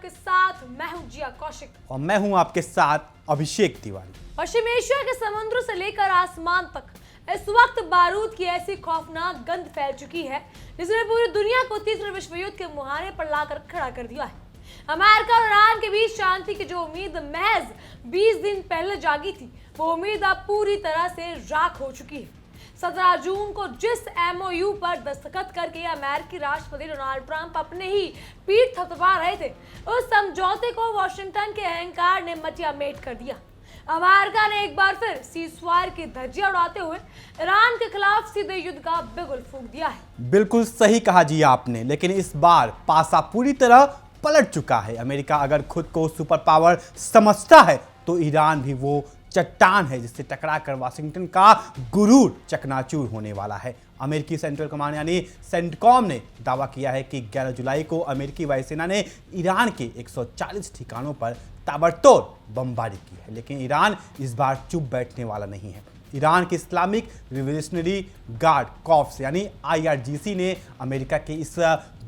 आपके साथ मैं हूं जिया कौशिक और मैं हूं आपके साथ अभिषेक तिवारी। पश्चिम एशिया के समुद्र से लेकर आसमान तक इस वक्त बारूद की ऐसी खौफनाक गंध फैल चुकी है जिसने पूरी दुनिया को तीसरे विश्व युद्ध के मुहाने पर लाकर खड़ा कर दिया है। अमेरिका और ईरान के बीच शांति की जो उम्मीद महज 20 दिन पहले जागी थी, वो उम्मीद अब पूरी तरह से राख हो चुकी है। 17 जून को जिस MOU पर दस्तखत करके अमेरिकी राष्ट्रपति डोनाल्ड ट्रंप अपने ही पीठ थपथपा रहे थे, उस समझौते को वॉशिंगटन के अहंकार ने मटिया मेट कर दिया। अमेरिका ने एक बार फिर सीज़फायर की धज्जियां उड़ाते हुए ईरान के खिलाफ सीधे युद्ध का बिगुल फूंक दिया है। बिल्कुल सही कहा जी आपने, लेकिन इस बार पासा पूरी तरह पलट चुका है। अमेरिका अगर खुद को सुपर पावर समझता है तो ईरान भी वो चट्टान है जिससे टकराकर वाशिंगटन का गुरूर चकनाचूर होने वाला है। अमेरिकी सेंट्रल कमांड यानी सेंटकॉम ने दावा किया है कि 11 जुलाई को अमेरिकी वायुसेना ने ईरान के 140 ठिकानों पर ताबड़तोड़ बमबारी की है, लेकिन ईरान इस बार चुप बैठने वाला नहीं है। ईरान के इस्लामिक रिवोल्यूशनरी गार्ड कॉर्प्स यानी IRGC ने अमेरिका के इस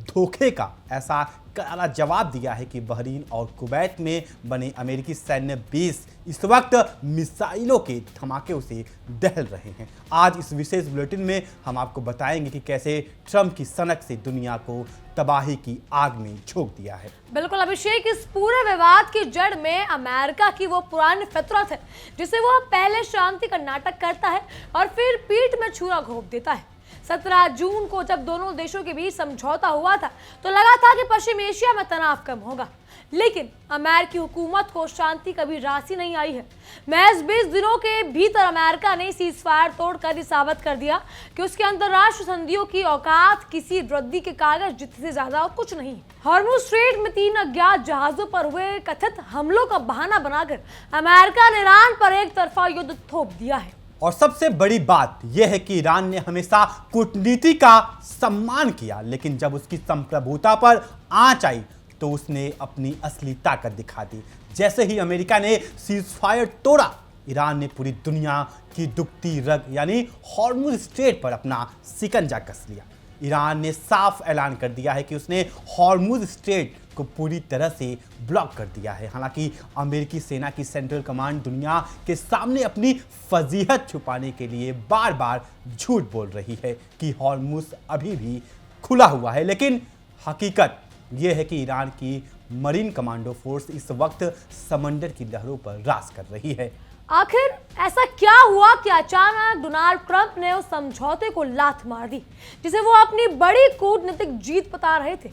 धोखे का ऐसा करारा जवाब दिया है कि बहरीन और कुवैत में बने अमेरिकी सैन्य बेस इस वक्त मिसाइलों के धमाकों से दहल रहे हैं। आज इस विशेष बुलेटिन में हम आपको बताएंगे कि कैसे ट्रंप की सनक से दुनिया को तबाही की आग में झोंक दिया है। बिल्कुल अभिषेक, इस पूरे विवाद की जड़ में अमेरिका की वो पुरानी फितरत है जिसे वो पहले शांति का नाटक करता है और फिर पीठ में छुरा घोंप देता है। 17 जून को जब दोनों देशों के बीच समझौता हुआ था तो लगा था कि पश्चिम एशिया में तनाव कम होगा, लेकिन अमेरिकी हुकूमत को शांति कभी रास ही नहीं आई है। महज 20 दिनों के भीतर अमेरिका ने सीज़फायर तोड़कर ये साबित कर दिया कि उसके अंतर्राष्ट्रीय संधियों की औकात किसी रद्दी के कागज जितने ज्यादा और कुछ नहीं। हॉर्मुज़ स्ट्रेट में 3 अज्ञात जहाजों पर हुए कथित हमलों का बहाना बनाकर अमेरिका ने ईरान पर एक तरफा युद्ध थोप दिया है। और सबसे बड़ी बात यह है कि ईरान ने हमेशा कूटनीति का सम्मान किया, लेकिन जब उसकी संप्रभुता पर आंच आई तो उसने अपनी असली ताकत दिखा दी। जैसे ही अमेरिका ने सीज़फायर तोड़ा, ईरान ने पूरी दुनिया की दुखती रग यानी हॉर्मुज़ स्ट्रेट पर अपना शिकंजा कस लिया। ईरान ने साफ ऐलान कर दिया है कि उसने हॉर्मुज़ स्ट्रेट को पूरी तरह से ब्लॉक कर दिया है। हालांकि अमेरिकी सेना की सेंट्रल कमांड दुनिया के सामने अपनी फजीहत छुपाने के लिए बार बार झूठ बोल रही है कि हॉर्मुज़ अभी भी खुला हुआ है, लेकिन हकीकत यह है कि ईरान की मरीन कमांडो फोर्स इस वक्त समंदर की लहरों पर राज कर रही है। आखिर ऐसा क्या हुआ कि अचानक डोनाल्ड ट्रंप ने उस समझौते को लात मार दी जिसे वो अपनी बड़ी कूटनीतिक जीत बता रहे थे।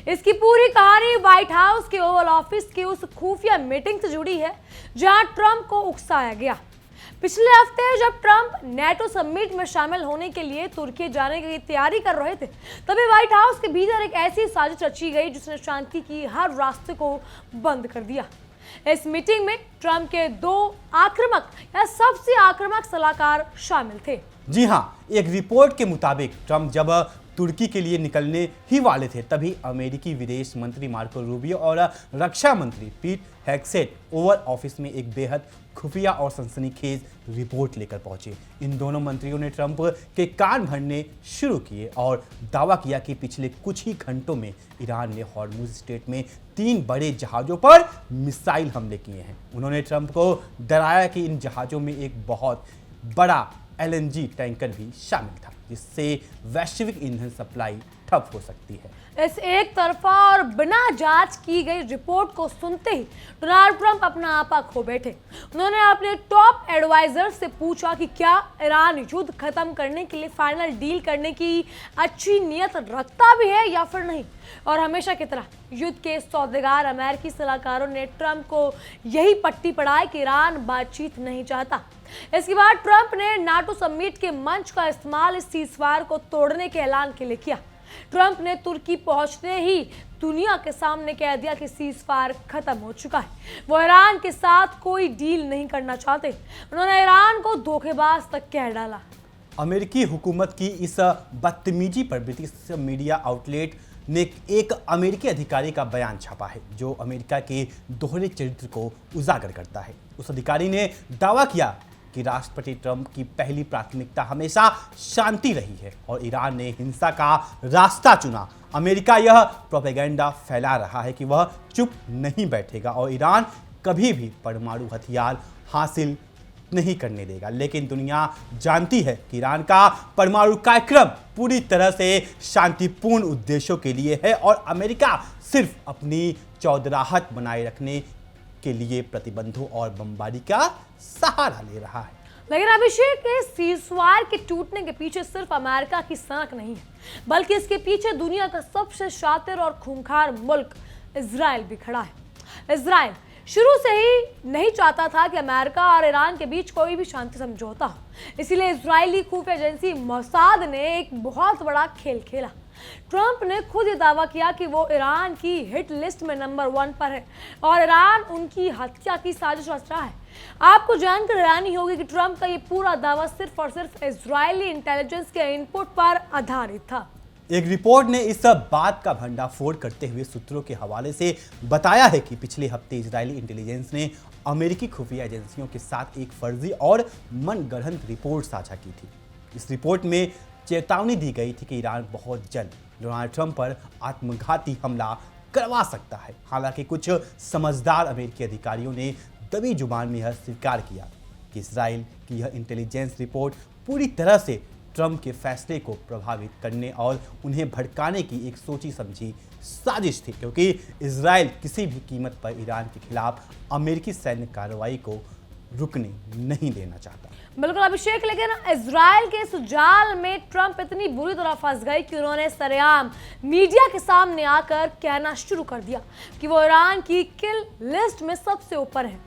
इसकी पूरी कहानी व्हाइट हाउस के ओवल ऑफिस की उस खुफिया मीटिंग से जुड़ी है जहां ट्रंप को उकसाया गया। पिछले हफ्ते जब ट्रंप नेटो समिट में शामिल होने के लिए तुर्की जाने की तैयारी कर रहे थे, तभी व्हाइट हाउस के भीतर एक ऐसी साजिश रची गई जिसने शांति की हर रास्ते को बंद कर दिया। इस मीटिंग में ट्रंप के 2 आक्रामक या सबसे आक्रामक सलाहकार शामिल थे। जी हाँ, एक रिपोर्ट के मुताबिक ट्रंप जब तुर्की के लिए निकलने ही वाले थे तभी अमेरिकी विदेश मंत्री मार्को रूबियो और रक्षा मंत्री पीट हेगसेट ओवल ऑफिस में एक बेहद खुफिया और सनसनीखेज रिपोर्ट लेकर पहुंचे। इन दोनों मंत्रियों ने ट्रंप के कान भरने शुरू किए और दावा किया कि पिछले कुछ ही घंटों में ईरान ने हॉर्मुज़ स्ट्रेट में 3 बड़े जहाज़ों पर मिसाइल हमले किए हैं। उन्होंने ट्रंप को डराया कि इन जहाज़ों में एक बहुत बड़ा LNG टैंकर भी शामिल था जिससे वैश्विक ईंधन सप्लाई ठप हो सकती है। इस एक तरफा और बिना जांच की गई रिपोर्ट को सुनते ही डोनाल्ड ट्रंप अपना आपा खो बैठे। उन्होंने अपने टॉप एडवाइजर से पूछा कि क्या ईरान युद्ध खत्म करने के लिए फाइनल डील करने की अच्छी नीयत रखता भी है या फिर नहीं। और हमेशा की तरह युद्ध के सौदेगार अमेरिकी सलाहकारों ने ट्रंप को यही पट्टी पढ़ाई कि ईरान बातचीत नहीं चाहता। इसके बाद ट्रंप ने नाटो समिट के मंच का इस्तेमाल इस सीज़फायर को तोड़ने के ऐलान के लिए किया। ट्रंप ने तुर्की पहुंचते ही दुनिया के सामने कह दिया कि सीज़फायर खत्म हो चुका है, वो ईरान के साथ कोई डील नहीं करना चाहते। उन्होंने ईरान को धोखेबाज तक कह डाला। अमेरिकी हुकूमत की इस बदतमीजी पर ब्रिटिश मीडिया आउटलेट ने एक अमेरिकी अधिकारी का बयान छापा है जो अमेरिका के दोहरे चरित्र को उजागर करता है। उस अधिकारी ने दावा किया कि राष्ट्रपति ट्रंप की पहली प्राथमिकता हमेशा शांति रही है और ईरान ने हिंसा का रास्ता चुना। अमेरिका यह प्रोपेगेंडा फैला रहा है कि वह चुप नहीं बैठेगा और ईरान कभी भी परमाणु हथियार हासिल नहीं करने देगा। लेकिन दुनिया जानती है कि ईरान का परमाणु कार्यक्रम पूरी तरह से शांतिपूर्ण उद्देश्यों के लिए है और अमेरिका सिर्फ अपनी चौधराहट बनाए रखने के लिए प्रतिबंधों और बमबारी का सहारा ले रहा है। लेकिन अभिषेक के सीजफायर के टूटने के पीछे सिर्फ अमेरिका की साख नहीं है, बल्कि इसके पीछे दुनिया का सबसे शातिर और खूंखार मुल्क इजराइल भी खड़ा है। इजराइल शुरू से ही नहीं चाहता था कि अमेरिका और ईरान के बीच कोई भी शांति समझौता हो, इसीलिए इजरायली खुफिया एजेंसी मोसाद ने एक बहुत बड़ा खेल खेला। ट्रंप ने खुद ये दावा किया कि वो ईरान की हिट लिस्ट में नंबर 1 पर है और ईरान उनकी हत्या की साजिश रच रहा है। आपको जानकर हैरानी होगी कि ट्रंप का ये पूरा दावा सिर्फ और सिर्फ इजरायली इंटेलिजेंस के इनपुट पर आधारित था। एक रिपोर्ट ने इस बात का भंडाफोड़ करते हुए सूत्रों के हवाले से बताया है कि पिछले हफ्ते इजरायली इंटेलिजेंस ने अमेरिकी खुफिया एजेंसियों के साथ एक फर्जी और मनगढ़ंत रिपोर्ट साझा की थी। इस रिपोर्ट में चेतावनी दी गई थी कि ईरान बहुत जल्द डोनाल्ड ट्रंप पर आत्मघाती हमला करवा सकता है। हालांकि कुछ समझदार अमेरिकी अधिकारियों ने दबी जुबान में यह स्वीकार किया कि इजराइल की यह इंटेलिजेंस रिपोर्ट पूरी तरह से ट्रंप के फैसले को प्रभावित करने और उन्हें भड़काने की एक सोची समझी साजिश थी, क्योंकि इजराइल किसी भी कीमत पर ईरान के खिलाफ अमेरिकी सैन्य कार्रवाई को रुकने नहीं देना चाहता। बिल्कुल अभिषेक, लेकिन इजराइल के इस जाल में ट्रंप इतनी बुरी तरह फंस गए कि उन्होंने सरेआम मीडिया के सामने आकर कहना शुरू कर दिया कि वो ईरान की किल लिस्ट में सबसे ऊपर है।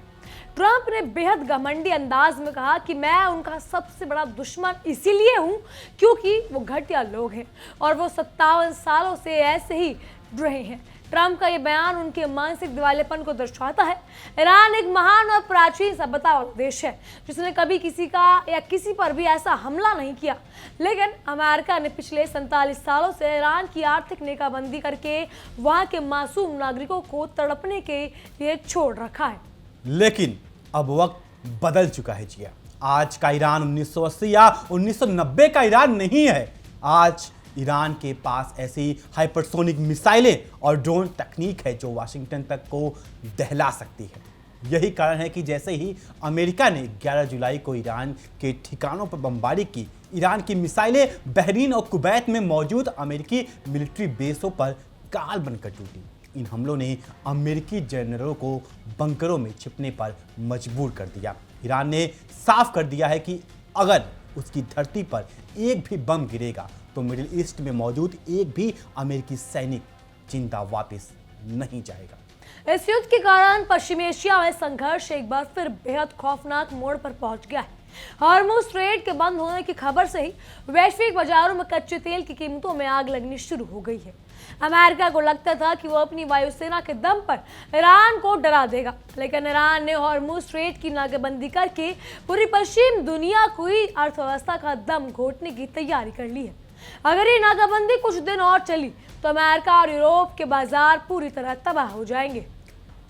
ट्रंप ने बेहद घमंडी अंदाज में कहा कि मैं उनका सबसे बड़ा दुश्मन इसीलिए हूं क्योंकि वो घटिया लोग हैं और वो 57 सालों से ऐसे ही रहे हैं। ट्रंप का ये बयान उनके मानसिक दिवालेपन को दर्शाता है। ईरान एक महान और प्राचीन सभ्यता वाला देश है जिसने कभी किसी का या किसी पर भी ऐसा हमला नहीं किया, लेकिन अमेरिका ने पिछले 47 सालों से ईरान की आर्थिक नेकाबंदी करके वहां के मासूम नागरिकों को तड़पने के लिए छोड़ रखा है। लेकिन अब वक्त बदल चुका है जिया। आज का ईरान 1980 या 1990 का ईरान नहीं है। आज ईरान के पास ऐसी हाइपरसोनिक मिसाइलें और ड्रोन तकनीक है जो वाशिंगटन तक को दहला सकती है। यही कारण है कि जैसे ही अमेरिका ने 11 जुलाई को ईरान के ठिकानों पर बमबारी की, ईरान की मिसाइलें बहरीन और कुवैत में मौजूद अमेरिकी मिलिट्री बेसों पर काल बनकर टूटी। इन हमलों ने अमेरिकी जनरलों को बंकरों में छिपने पर मजबूर कर दिया। ईरान ने साफ कर दिया है कि अगर उसकी धरती पर एक भी बम गिरेगा तो मिडिल ईस्ट में मौजूद एक भी अमेरिकी सैनिक जिंदा वापस नहीं जाएगा। इस युद्ध के कारण पश्चिमी एशिया में संघर्ष एक बार फिर बेहद खौफनाक मोड़ पर पहुंच गया है। हॉर्मुज़ स्ट्रेट के बंद होने की खबर से ही वैश्विक बाजारों में कच्चे तेल की कीमतों में आग लगनी शुरू हो गई है। अमेरिका को लगता था कि वो अपनी वायुसेना के दम पर ईरान को डरा देगा, लेकिन ईरान ने हॉर्मुज़ स्ट्रेट की नाकेबंदी करके पूरी पश्चिम दुनिया को ही अर्थव्यवस्था का दम घोटने की तैयारी कर ली है। अगर ये नाकाबंदी कुछ दिन और चली तो अमेरिका और यूरोप के बाजार पूरी तरह तबाह हो जाएंगे।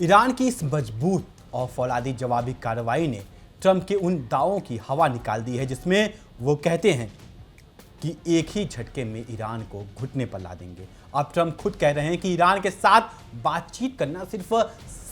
ईरान की इस मजबूत और फौलादी जवाबी कार्रवाई ने ट्रंप के उन दावों की हवा निकाल दी है जिसमें वो कहते हैं कि एक ही झटके में ईरान को घुटने पर ला देंगे। अब ट्रंप खुद कह रहे हैं कि ईरान के साथ बातचीत करना सिर्फ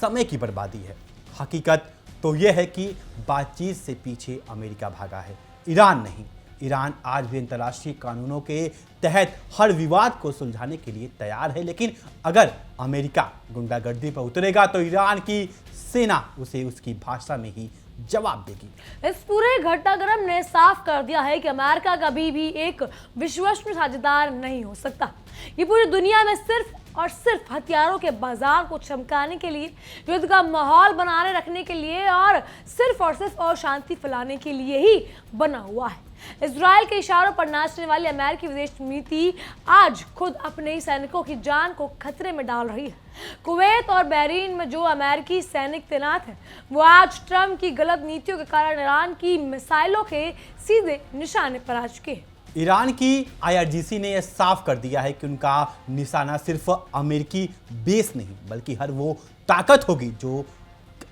समय की बर्बादी है। हकीकत तो यह है कि बातचीत से पीछे अमेरिका भागा है, ईरान नहीं। ईरान आज भी अंतर्राष्ट्रीय कानूनों के तहत हर विवाद को सुलझाने के लिए तैयार है, लेकिन अगर अमेरिका गुंडागर्दी पर उतरेगा तो ईरान की सेना उसे उसकी भाषा में ही जवाब देगी। इस पूरे घटनाक्रम ने साफ कर दिया है कि अमेरिका कभी भी एक विश्वसनीय साझेदार नहीं हो सकता। ये पूरी दुनिया में सिर्फ और सिर्फ हथियारों के बाजार को चमकाने के लिए, युद्ध का माहौल बनाने रखने के लिए और सिर्फ अशांति फैलाने के लिए ही बना हुआ है। इजराइल के इशारों पर नाचने वाली अमेरिकी विदेश नीति आज खुद अपने ही सैनिकों की जान को खतरे में डाल रही है। कुवैत और बहरीन में जो अमेरिकी सैनिक तैनात हैं, वो आज ट्रंप की गलत नीतियों के कारण ईरान की मिसाइलों के सीधे निशाने पर आ चुके हैं। ईरान की IRGC ने यह साफ कर दिया है कि उनका निशाना सिर्फ अमेरिकी बेस नहीं बल्कि हर वो ताकत होगी जो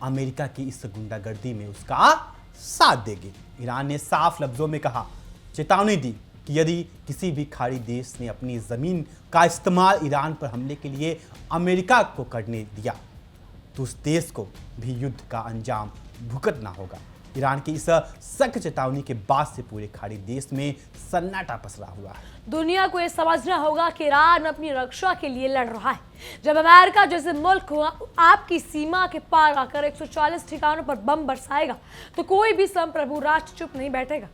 अमेरिका की इस गुंडागर्दी में उसका साथ देगी। ईरान ने साफ लफ्जों में कहा, चेतावनी दी कि यदि किसी भी खाड़ी देश ने अपनी ज़मीन का इस्तेमाल ईरान पर हमले के लिए अमेरिका को करने दिया तो उस देश को भी युद्ध का अंजाम भुगतना होगा। ईरान की इस सख्त चेतावनी के बाद से पूरे खाड़ी देश में सन्नाटा पसरा हुआ है। दुनिया को यह समझना होगा कि ईरान अपनी रक्षा के लिए लड़ रहा है। जब अमेरिका जैसे मुल्क आपकी सीमा के पार आकर 140 ठिकानों पर बम बरसाएगा तो कोई भी संप्रभु राष्ट्र चुप नहीं बैठेगा।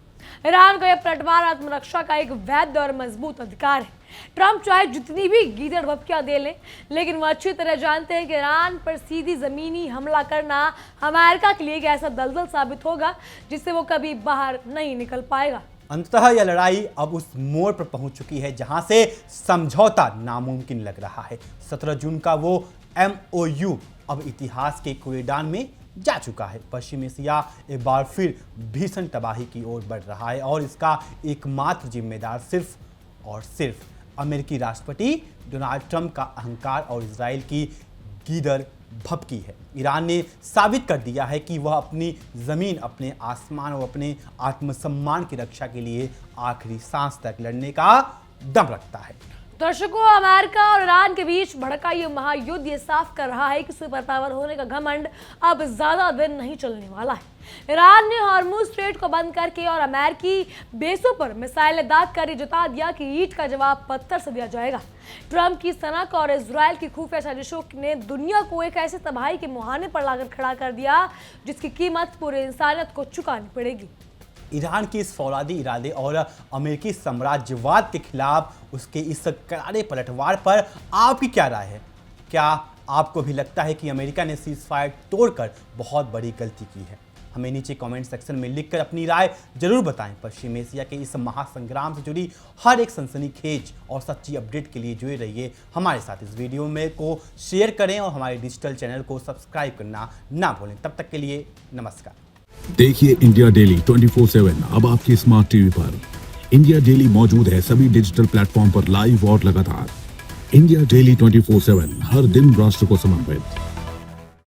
ईरान का यह पलटवार आत्मरक्षा का एक वैध और मजबूत अधिकार है। ट्रंप चाहे जितनी भी गीदड़ भपकियां दे लें, लेकिन वो अच्छी तरह जानते हैं कि ईरान पर सीधी जमीनी हमला करना अमेरिका के लिए एक ऐसा दलदल साबित होगा जिससे वो कभी बाहर नहीं निकल पाएगा। अंततः यह लड़ाई अब उस मोड़ पर पहुंच चुकी है जहां से समझौता नामुमकिन लग रहा है। 17 जून का वो MOU अब इतिहास के कूड़ेदान में जा चुका है। पश्चिमी एशिया एक बार फिर भीषण तबाही की ओर बढ़ रहा है और इसका एकमात्र जिम्मेदार सिर्फ और सिर्फ अमेरिकी राष्ट्रपति डोनाल्ड ट्रंप का अहंकार और इजराइल की गीदड़ भपकी है। ईरान ने साबित कर दिया है कि वह अपनी ज़मीन, अपने आसमान और अपने आत्मसम्मान की रक्षा के लिए आखिरी सांस तक लड़ने का दम रखता है। दर्शकों, अमेरिका और ईरान के बीच भड़का ये महायुद्ध ये साफ कर रहा है कि सुपर पावर होने का घमंड अब ज्यादा दिन नहीं चलने वाला है। ईरान ने हॉर्मुज स्ट्रेट को बंद करके और अमेरिकी बेसों पर मिसाइलें दाग कर ये जता दिया कि ईंट का जवाब पत्थर से दिया जाएगा। ट्रंप की सनक और इजराइल की खुफिया साजिशों ने दुनिया को एक ऐसे तबाही के मुहाने पर लाकर खड़ा कर दिया जिसकी कीमत पूरी इंसानियत को चुकानी पड़ेगी। ईरान के इस फौलादी इरादे और अमेरिकी साम्राज्यवाद के खिलाफ उसके इस करारे पलटवार पर आपकी क्या राय है? क्या आपको भी लगता है कि अमेरिका ने सीज फायर तोड़कर बहुत बड़ी गलती की है? हमें नीचे कमेंट सेक्शन में लिखकर अपनी राय जरूर बताएं। पश्चिम एशिया के इस महासंग्राम से जुड़ी हर एक सनसनीखेज और सच्ची अपडेट के लिए जुड़े रहिए हमारे साथ। इस वीडियो में को शेयर करें और हमारे डिजिटल चैनल को सब्सक्राइब करना ना भूलें। तब तक के लिए नमस्कार। देखिए इंडिया डेली 24/7 अब आपकी स्मार्ट टीवी पर। इंडिया डेली मौजूद है सभी डिजिटल प्लेटफॉर्म पर लाइव और लगातार। इंडिया डेली 24/7 हर दिन राष्ट्र को समर्पित।